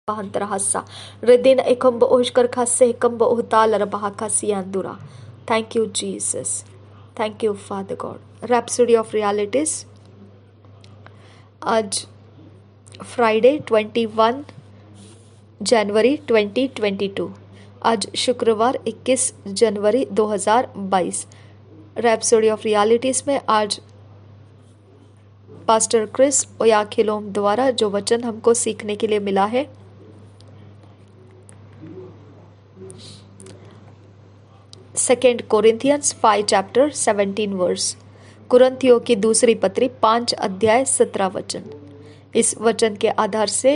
Pahantarahasa. Redin ekombo oshkar kase ekombo uhtalar bahakasi andura. Thank you, Jesus. Thank you, Father God. Rhapsody of Realities. आज Friday 21 जनवरी 2022, आज शुक्रवार 21 जनवरी 2022। Rhapsody of realities में आज pastor Chris ओयाखिलोम द्वारा जो वचन हमको सीखने के लिए मिला है, सेकेंड कोरिंथियंस 5 चैप्टर 17 वर्स, कुरिन्थियों की दूसरी पत्री 5 अध्याय 17 वचन। इस वचन के आधार से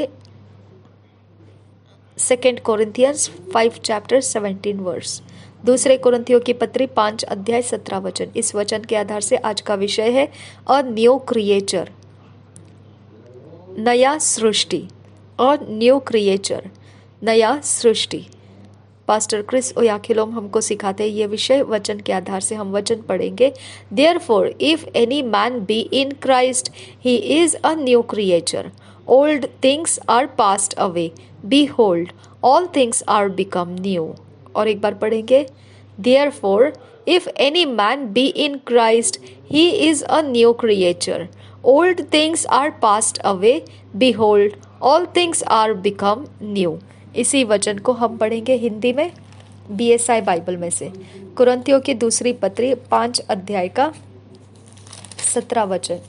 सेकेंड कोरिंथियंस 5 चैप्टर 17 वर्स, दूसरे कुरिन्थियों की पत्री 5 अध्याय 17 वचन। इस वचन के आधार से आज का विषय है अ न्यू क्रिएचर, नया सृष्टि। अ न्यू क्रिएचर, नया सृष्टि। पास्टर क्रिस ओयाखिलोम हमको सिखाते हैं ये विषय। वचन के आधार से हम वचन पढ़ेंगे। Therefore, if any man be in Christ, he is a new creature. Old things are passed away. Behold, all things are become new. और एक बार पढ़ेंगे। Therefore, if any man be in Christ, he is a new creature. Old things are passed away. Behold, all things are become new. इसी वचन को हम पढ़ेंगे हिंदी में BSI Bible में से। कुरिन्थियों की दूसरी पत्री 5 अध्याय का 17 वचन।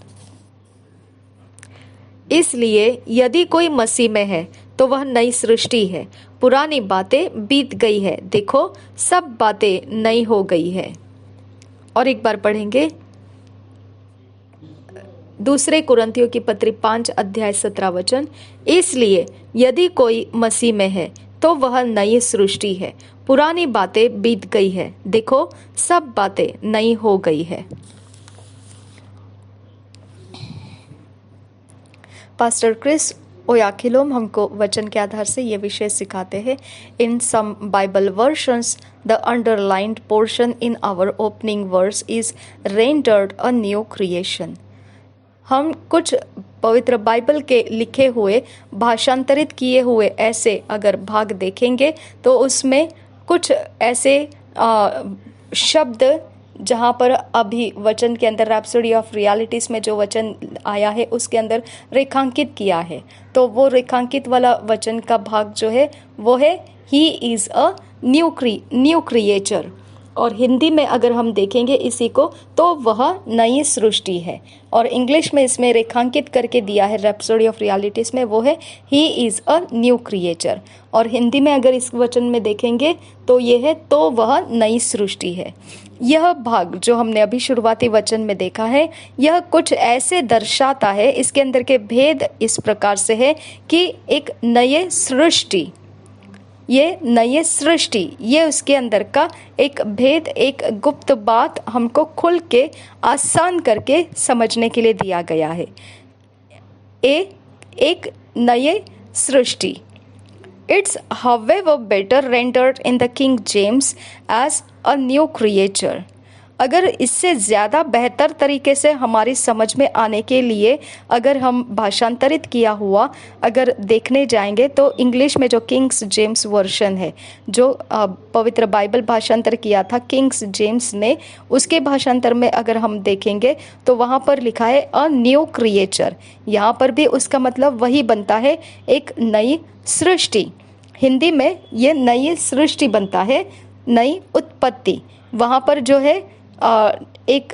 इसलिए यदि कोई मसीह में है तो वह नई सृष्टि है, पुरानी बातें बीत गई है, देखो सब बातें नई हो गई है। और एक बार पढ़ेंगे दूसरे कुरिन्थियों की पत्री 5 अध्याय 17 वचन। इसलिए यदि कोई मसीह में है तो वह नई सृष्टि है, पुरानी बातें बीत गई है, देखो सब बातें नई हो गई है। पास्टर क्रिस ओयाखिलोम हमको वचन के आधार से ये विषय सिखाते हैं। In some Bible versions the underlined portion in our opening verse is rendered a new creation. हम कुछ पवित्र बाइबल के लिखे हुए भाषांतरित किए हुए ऐसे अगर भाग देखेंगे तो उसमें कुछ ऐसे शब्द जहाँ पर अभी वचन के अंदर रैप्सोडी ऑफ रियलिटीज़ में जो वचन आया है उसके अंदर रेखांकित किया है, तो वो रेखांकित वाला वचन का भाग जो है वो है he is a new creature. और हिंदी में अगर हम देखेंगे इसी को तो वह नई सृष्टि है। और इंग्लिश में इसमें रेखांकित करके दिया है रैप्सोडी ऑफ रियलिटीज़ में, वो है he is a new creature. और हिंदी में अगर इस वचन में देखेंगे तो ये है तो वह नई सृष्टि है। यह भाग जो हमने अभी शुरुआती वचन में देखा है, यह कुछ ऐसे दर्शाता है, इसके अंदर के भेद इस प्रकार से है कि एक नए सृष्टि, ये नई सृष्टि, ये उसके अंदर का एक भेद, एक गुप्त बात हमको खुल के आसान करके समझने के लिए दिया गया है। एक नई सृष्टि। It's however better rendered in the King James as a new creature. अगर इससे ज़्यादा बेहतर तरीके से हमारी समझ में आने के लिए अगर हम भाषांतरित किया हुआ अगर देखने जाएंगे तो इंग्लिश में जो किंग्स जेम्स वर्शन है, जो पवित्र बाइबल भाषांतर किया था किंग्स जेम्स ने, उसके भाषांतर में अगर हम देखेंगे तो वहाँ पर लिखा है अ न्यू क्रिएचर। यहाँ पर भी उसका मतलब वही बनता है, एक नई सृष्टि। हिंदी में ये नई सृष्टि बनता है, नई उत्पत्ति। वहाँ पर जो है एक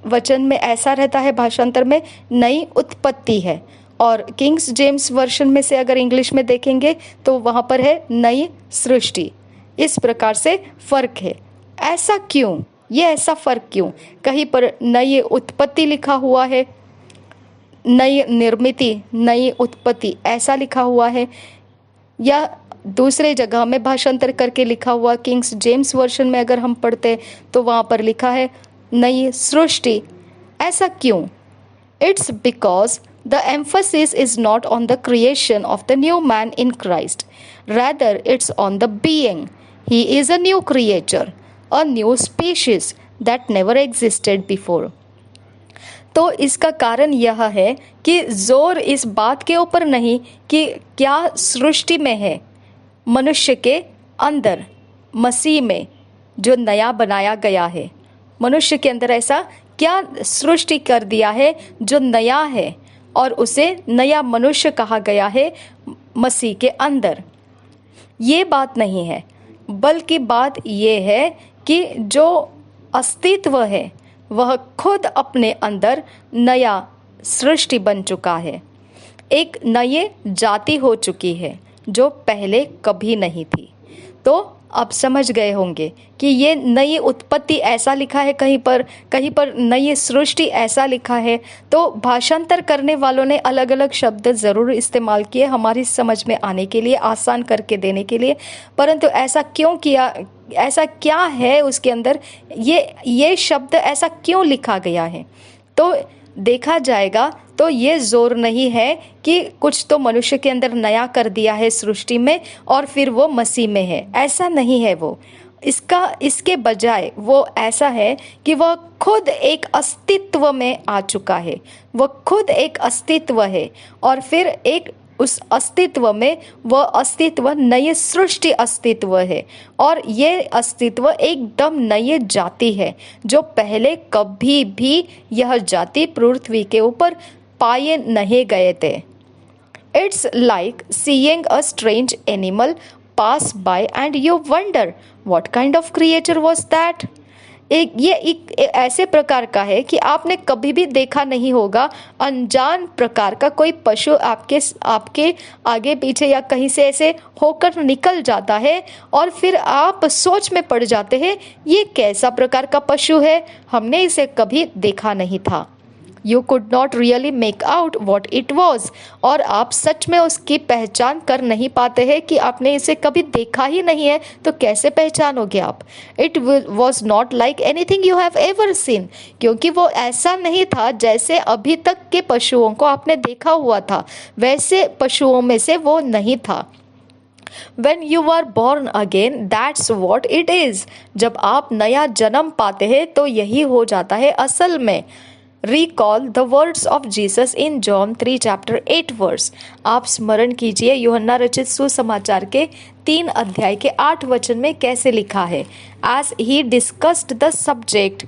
वचन में ऐसा रहता है भाषांतर में नई उत्पत्ति है, और किंग्स जेम्स वर्शन में से अगर इंग्लिश में देखेंगे तो वहाँ पर है नई सृष्टि। इस प्रकार से फर्क है। ऐसा क्यों? ये ऐसा फर्क क्यों? कहीं पर नई उत्पत्ति लिखा हुआ है, नई निर्मिति, नई उत्पत्ति ऐसा लिखा हुआ है, या दूसरे जगह में भाषांतर करके लिखा हुआ किंग्स जेम्स वर्शन में अगर हम पढ़ते तो वहाँ पर लिखा है नई सृष्टि। ऐसा क्यों? It's because the emphasis is not on the creation of the new man in Christ, rather it's on the being. He is a new creature, a new species that never existed before. तो इसका कारण यह है कि जोर इस बात के ऊपर नहीं कि क्या सृष्टि में है, मनुष्य के अंदर, मसीह में जो नया बनाया गया है, मनुष्य के अंदर ऐसा क्या सृष्टि कर दिया है जो नया है और उसे नया मनुष्य कहा गया है मसीह के अंदर। ये बात नहीं है, बल्कि बात ये है कि जो अस्तित्व है वह खुद अपने अंदर नया सृष्टि बन चुका है, एक नई जाति हो चुकी है जो पहले कभी नहीं थी। तो अब समझ गए होंगे कि ये नई उत्पत्ति ऐसा लिखा है कहीं पर नई सृष्टि ऐसा लिखा है। तो भाषांतर करने वालों ने अलग अलग शब्द ज़रूर इस्तेमाल किए हमारी समझ में आने के लिए, आसान करके देने के लिए, परंतु ऐसा क्यों किया, ऐसा क्या है उसके अंदर, ये शब्द ऐसा क्यों लिखा गया है, तो देखा जाएगा। तो ये जोर नहीं है कि कुछ तो मनुष्य के अंदर नया कर दिया है सृष्टि में और फिर वो मसीह में है, ऐसा नहीं है। वो इसके बजाय वो ऐसा है कि वह खुद एक अस्तित्व में आ चुका है, वह खुद एक अस्तित्व है और फिर एक उस अस्तित्व में वह अस्तित्व नई सृष्टि अस्तित्व है और ये अस्तित्व एकदम नई जाति है जो पहले कभी भी यह जाति पृथ्वी के ऊपर पाए नहीं गए थे। It's like seeing a strange animal pass by and you wonder what kind of creature was that. एक ऐसे प्रकार का है कि आपने कभी भी देखा नहीं होगा, अनजान प्रकार का कोई पशु आपके आगे पीछे या कहीं से ऐसे होकर निकल जाता है और फिर आप सोच में पड़ जाते हैं ये कैसा प्रकार का पशु है, हमने इसे कभी देखा नहीं था। You could not really make out what it was, और आप सच में उसकी पहचान कर नहीं पाते हैं कि आपने इसे कभी देखा ही नहीं है, तो कैसे पहचानोगे आप। It was not like anything you have ever seen, क्योंकि वो ऐसा नहीं था जैसे अभी तक के पशुओं को आपने देखा हुआ था, वैसे पशुओं में से वो नहीं था। When you are born again, that's what it is। जब आप नया जन्म पाते हैं तो यही हो जाता है असल में। Recall the words of Jesus in John 3 chapter 8 verse। आप स्मरण कीजिए यूहन्ना रचित सुसमाचार के 3 अध्याय के 8 वचन में कैसे लिखा है। As he discussed the subject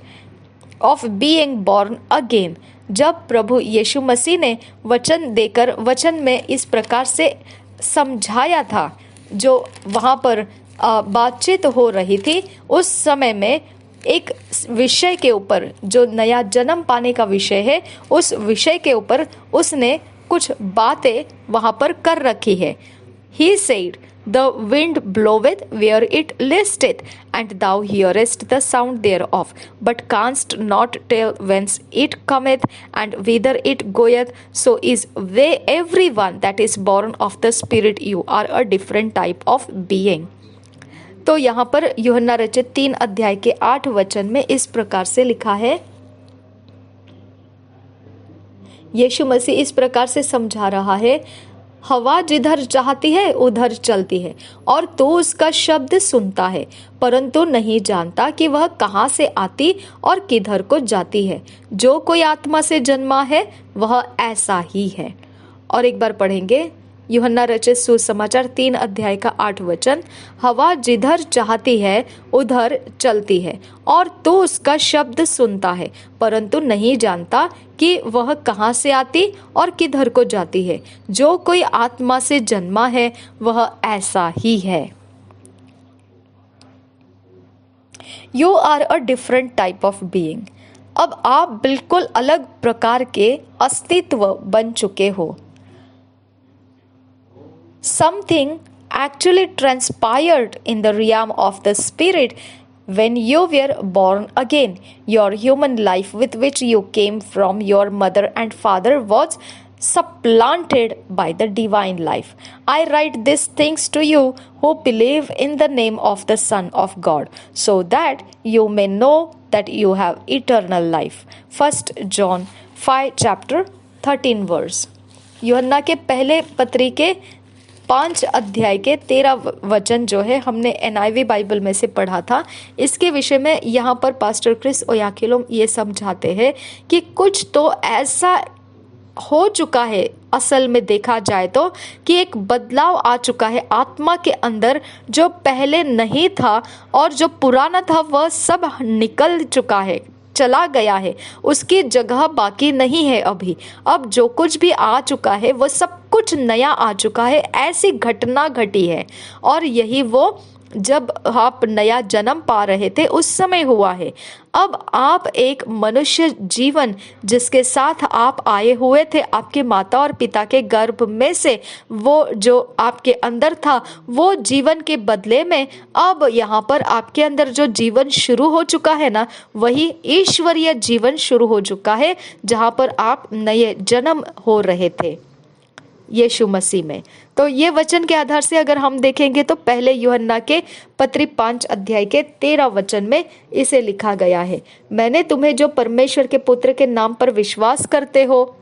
of being born again, जब प्रभु यीशु मसीह ने वचन देकर वचन में इस प्रकार से समझाया था, जो वहाँ पर बातचीत हो रही थी उस समय में एक विषय के ऊपर, जो नया जन्म पाने का विषय है, उस विषय के ऊपर उसने कुछ बातें वहां पर कर रखी है। He said, the wind bloweth where it listeth, and thou hearest the sound thereof, but canst not tell whence it cometh, and whither it goeth. So is everyone that is born of the Spirit. You are a different type of being। तो यहाँ पर यूहन्ना रचित 3 अध्याय के 8 वचन में इस प्रकार से लिखा है। यीशु मसीह इस प्रकार से समझा रहा है, हवा जिधर चाहती है उधर चलती है और तू उसका शब्द सुनता है, परंतु नहीं जानता कि वह कहाँ से आती और किधर को जाती है। जो कोई आत्मा से जन्मा है वह ऐसा ही है। और एक बार पढ़ेंगे यूहन्ना रचित सुसमाचार 3 अध्याय का 8 वचन। हवा जिधर चाहती है उधर चलती है और तू उसका शब्द सुनता है, परंतु नहीं जानता कि वह कहाँ से आती और किधर को जाती है। जो कोई आत्मा से जन्मा है वह ऐसा ही है। You are a different type of being। अब आप बिल्कुल अलग प्रकार के अस्तित्व बन चुके हो। Something actually transpired in the realm of the spirit when you were born again. Your human life with which you came from your mother and father was supplanted by the divine life. I write these things to you who believe in the name of the Son of God, so that you may know that you have eternal life। 1 John 5 chapter 13 verse। यूहन्ना के पहले पत्री के 5 अध्याय के 13 वचन जो है हमने NIV बाइबल में से पढ़ा था। इसके विषय में यहाँ पर पास्टर क्रिस ओयाखिलोम ये समझाते हैं कि कुछ तो ऐसा हो चुका है, असल में देखा जाए तो, कि एक बदलाव आ चुका है आत्मा के अंदर, जो पहले नहीं था और जो पुराना था वह सब निकल चुका है, चला गया है, उसकी जगह बाकी नहीं है अभी। अब जो कुछ भी आ चुका है वह सब कुछ नया आ चुका है, ऐसी घटना घटी है। और यही वो जब आप नया जन्म पा रहे थे उस समय हुआ है। अब आप एक मनुष्य जीवन जिसके साथ आप आए हुए थे आपके माता और पिता के गर्भ में से, वो जो आपके अंदर था वो जीवन के बदले में अब यहाँ पर आपके अंदर जो जीवन शुरू हो चुका है ना, वही ईश्वरीय जीवन शुरू हो चुका है, जहाँ पर आप नए जन्म हो रहे थे यीशु मसीह में। तो ये वचन के आधार से अगर हम देखेंगे तो पहले यूहन्ना के पत्री 5 अध्याय के 13 वचन में इसे लिखा गया है, मैंने तुम्हें जो परमेश्वर के पुत्र के नाम पर विश्वास करते हो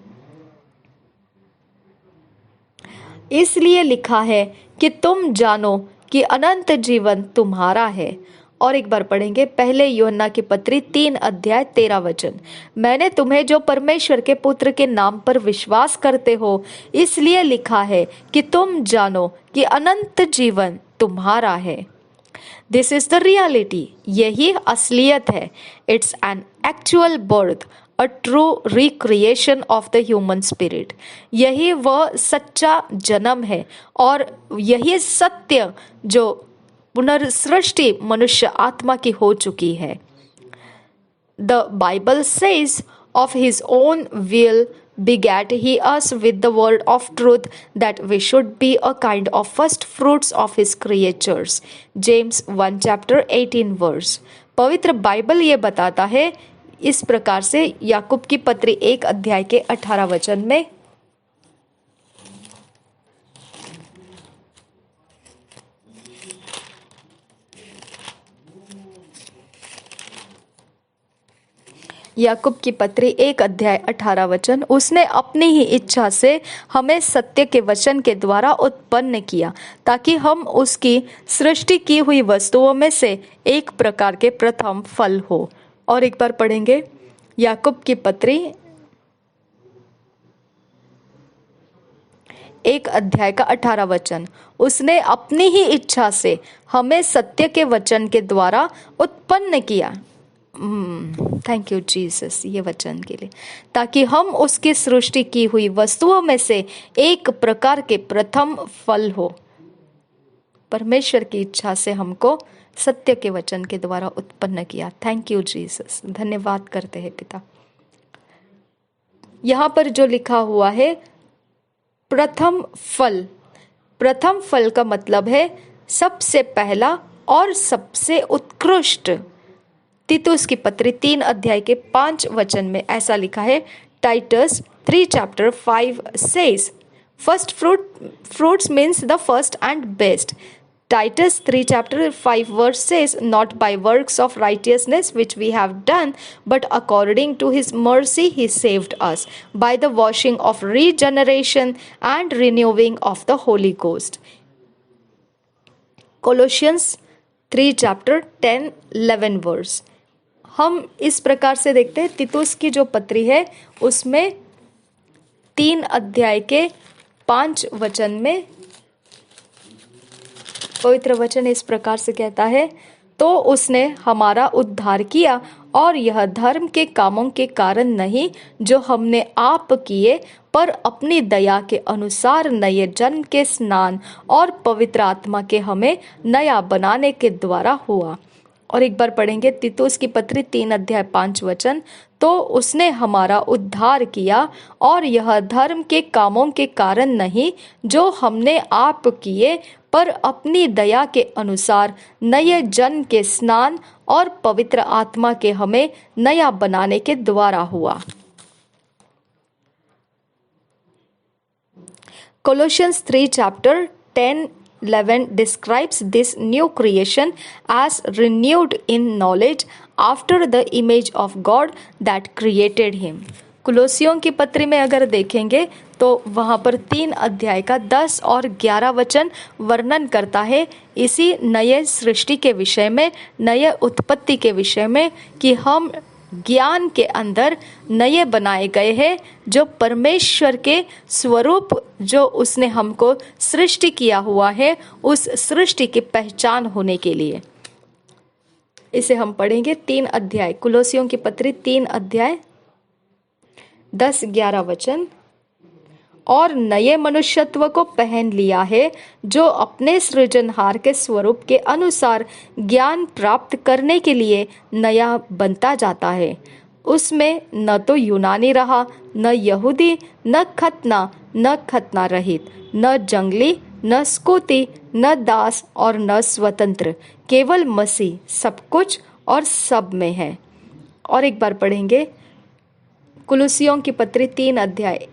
इसलिए लिखा है कि तुम जानो कि अनंत जीवन तुम्हारा है। और एक बार पढ़ेंगे पहले यूहन्ना की पत्री 3 अध्याय 13 वचन, मैंने तुम्हें जो परमेश्वर के पुत्र के नाम पर विश्वास करते हो इसलिए लिखा है कि तुम जानो कि अनंत जीवन तुम्हारा है। दिस इज द रियलिटी, यही असलियत है। It's an actual birth, a true recreation of the human spirit. यही वह सच्चा जन्म है और यही सत्य जो पुनर्सृष्टि मनुष्य आत्मा की हो चुकी है। The Bible sage of his own will begat he us with the word of truth that we should be a kind of first fruits of his creatures. James 1 chapter 18 verse. पवित्र बाइबल ये बताता है इस प्रकार से याकूब की पत्री 1 अध्याय के 18 वचन में, याकूब की पत्री 1 अध्याय 18 वचन, उसने अपनी ही इच्छा से हमें सत्य के वचन के द्वारा उत्पन्न किया ताकि हम उसकी सृष्टि की हुई वस्तुओं में से एक प्रकार के प्रथम फल हो। और एक बार पढ़ेंगे याकूब की पत्री 1 अध्याय का 18 वचन, उसने अपनी ही इच्छा से हमें सत्य के वचन के द्वारा उत्पन्न किया। थैंक यू जीसस ये वचन के लिए, ताकि हम उसकी सृष्टि की हुई वस्तुओं में से एक प्रकार के प्रथम फल हो। परमेश्वर की इच्छा से हमको सत्य के वचन के द्वारा उत्पन्न किया। थैंक यू जीसस, धन्यवाद करते हैं पिता। यहाँ पर जो लिखा हुआ है प्रथम फल, प्रथम फल का मतलब है सबसे पहला और सबसे उत्कृष्ट। तीतुस की पत्री 3 अध्याय के 5 वचन में ऐसा लिखा है, Titus 3 chapter 5 says first fruits means the first and best. Titus 3 chapter 5 verse says, not by works of righteousness which we have done, but according to his mercy he saved us by the washing of regeneration and renewing of the Holy Ghost. Colossians 3 chapter 10-11 verse. हम इस प्रकार से देखते हैं, तीतुस की जो पत्री है उसमें 3 अध्याय के 5 वचन में पवित्र वचन इस प्रकार से कहता है, तो उसने हमारा उद्धार किया और यह धर्म के कामों के कारण नहीं जो हमने आप किए, पर अपनी दया के अनुसार नए जन्म के स्नान और पवित्र आत्मा के हमें नया बनाने के द्वारा हुआ। और एक बार पढ़ेंगे तीतुस की पत्री 3 अध्याय 5 वचन, तो उसने हमारा उद्धार किया और यह धर्म के कामों के कारण नहीं जो हमने आप किए, पर अपनी दया के अनुसार नए जन्म के स्नान और पवित्र आत्मा के हमें नया बनाने के द्वारा हुआ। Colossians 3 chapter 10-11 describes this new creation as renewed in knowledge after the image of God that created him. कुलोसियों की पत्री में अगर देखेंगे तो वहाँ पर 3 अध्याय का 10 और 11 वचन वर्णन करता है इसी नए सृष्टि के विषय में, नए उत्पत्ति के विषय में, कि हम ज्ञान के अंदर नए बनाए गए हैं, जो परमेश्वर के स्वरूप जो उसने हमको सृष्टि किया हुआ है, उस सृष्टि की पहचान होने के लिए। इसे हम पढ़ेंगे 3 अध्याय, कुलोसियों की पत्री 3 अध्याय 10-11 वचन। और नए मनुष्यत्व को पहन लिया है, जो अपने सृजनहार के स्वरूप के अनुसार ज्ञान प्राप्त करने के लिए नया बनता जाता है। उसमें न तो यूनानी रहा, न यहूदी, न खतना रहित, न जंगली, न स्कूती, न दास और न स्वतंत्र, केवल मसीह सब कुछ और सब में है। और एक बार पढ़ेंगे कुलुसियों की पत्री 3 अध्याय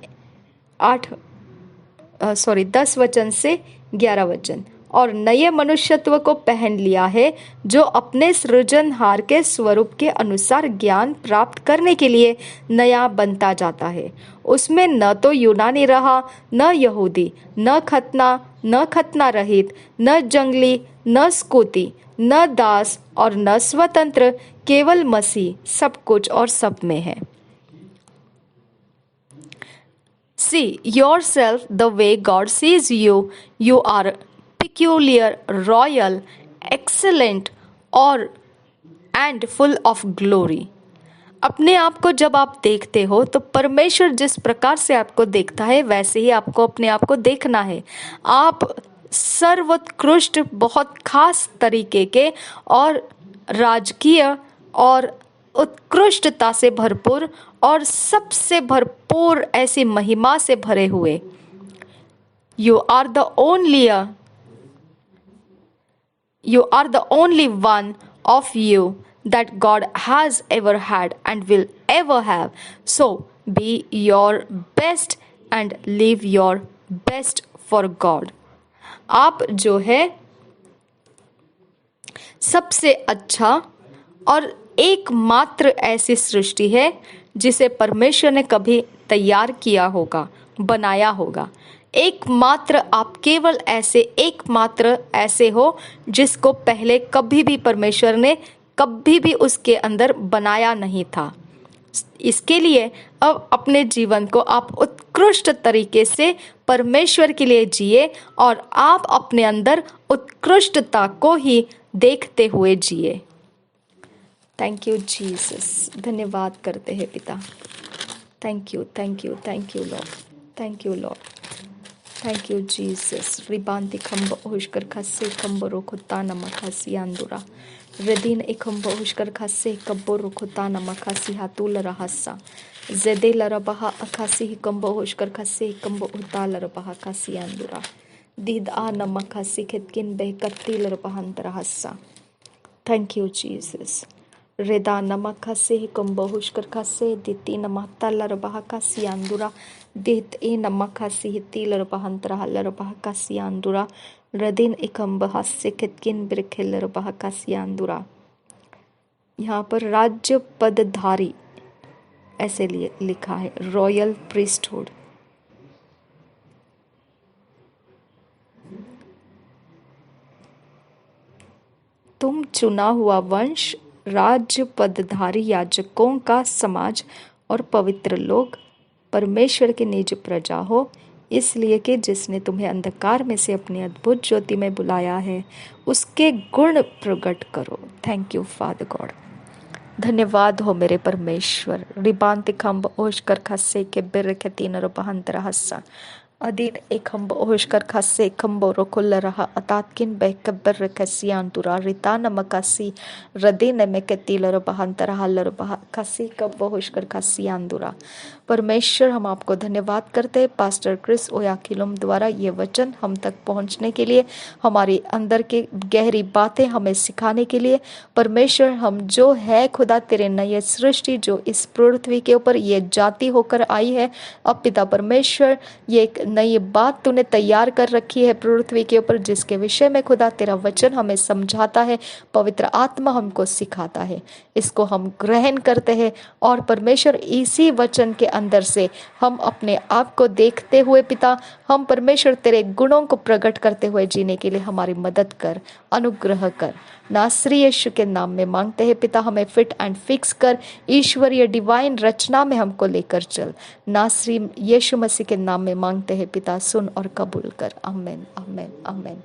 10 वचन से 11 वचन। और नए मनुष्यत्व को पहन लिया है, जो अपने सृजनहार के स्वरूप के अनुसार ज्ञान प्राप्त करने के लिए नया बनता जाता है। उसमें न तो यूनानी रहा, न यहूदी, न खतना रहित, न जंगली, न स्कूती, न दास और न स्वतंत्र, केवल मसीह सब कुछ और सब में है। See yourself the way God sees you. You are peculiar, royal, excellent and full of glory. अपने आप को जब आप देखते हो तो परमेश्वर जिस प्रकार से आपको देखता है वैसे ही आपको अपने आप को देखना है। आप सर्वोत्कृष्ट, बहुत खास तरीके के और राजकीय और उत्कृष्टता से भरपूर और सबसे भरपूर ऐसी महिमा से भरे हुए। You are the only one of you that God has ever had and will ever have. So be your best and live your best for God. आप जो है सबसे अच्छा और एकमात्र ऐसी सृष्टि है जिसे परमेश्वर ने कभी तैयार किया होगा, बनाया होगा। एकमात्र आप केवल एकमात्र ऐसे हो जिसको पहले कभी भी परमेश्वर ने कभी भी उसके अंदर बनाया नहीं था। इसके लिए अब अपने जीवन को आप उत्कृष्ट तरीके से परमेश्वर के लिए जिए और आप अपने अंदर उत्कृष्टता को ही देखते हुए जिए। Thank you Jesus. धन्यवाद करते हैं पिता। Thank you Lord. Thank you Lord. Thank you Jesus. रिबांति खंब ओहुष्कर खस्से खंब रोखुता नमखासी आंदुरा रदीन इखंब ओहुष्कर खस्से कब्बो रोखुता नमखासी हातुल रहसा जेदे लरबहा अखासी हिकंब ओहुष्कर खस्से कम्ब उता लरबहा खासी आंदुरा दीद आ नमखासी खितकिन बेकत्ती लरबहंत रहसा। Thank you Jesus. रेदा नमखासे हिकंब ओहुष्कर खस्से दिती नमहता लरबहा खासी आंदुरा दित ए नमखासी हिती लरबहंत रहा लरबहा खासी आंदुरा रदिन इकम्ब हास्य खितकिन बिरखे लरबहा खासी आंदुरा। यहाँ पर राज्य पदधारी ऐसे लिए लिखा है, रॉयल प्रीस्टहुड। तुम चुना हुआ वंश, राज्य पदधारी याजकों का समाज और पवित्र लोग, परमेश्वर की निज प्रजा हो, इसलिए कि जिसने तुम्हें अंधकार में से अपनी अद्भुत ज्योति में बुलाया है उसके गुण प्रकट करो। Thank you father God. धन्यवाद हो मेरे परमेश्वर। रिबांति खंब ओशकर खस्से के बिर के तीन रबहंत रहसा अदीन एक खंब ओशकर खस्से खंबो रोकुल रहा अतातकिन बेकबर रखसियान तुरा रिता नमकासी रदीन में के तील रबहंत रहा लरबह खसी कब ओशकर खसियान दुरा। परमेश्वर हम आपको धन्यवाद करते हैं पास्टर क्रिस ओयाखिलुम द्वारा ये वचन हम तक पहुंचने के लिए, हमारी अंदर के गहरी बातें हमें सिखाने के लिए। परमेश्वर हम जो है खुदा तेरे नए सृष्टि जो इस पृथ्वी के ऊपर ये जाति होकर आई है, अब पिता परमेश्वर ये एक नई बात तूने तैयार कर रखी है पृथ्वी के ऊपर, जिसके विषय में खुदा तेरा वचन हमें समझाता है, पवित्र आत्मा हमको सिखाता है। इसको हम ग्रहण करते हैं और परमेश्वर इसी वचन के अंदर से हम अपने आप को देखते हुए पिता, हम परमेश्वर तेरे गुणों को प्रकट करते हुए जीने के लिए हमारी मदद कर, अनुग्रह कर। नासरी यीशु के नाम में मांगते हैं पिता, हमें फिट एंड फिक्स कर, ईश्वरीय डिवाइन रचना में हमको लेकर चल। नासरी यीशु मसीह के नाम में मांगते हैं पिता, सुन और कबूल कर। आमीन, आमीन, आमीन।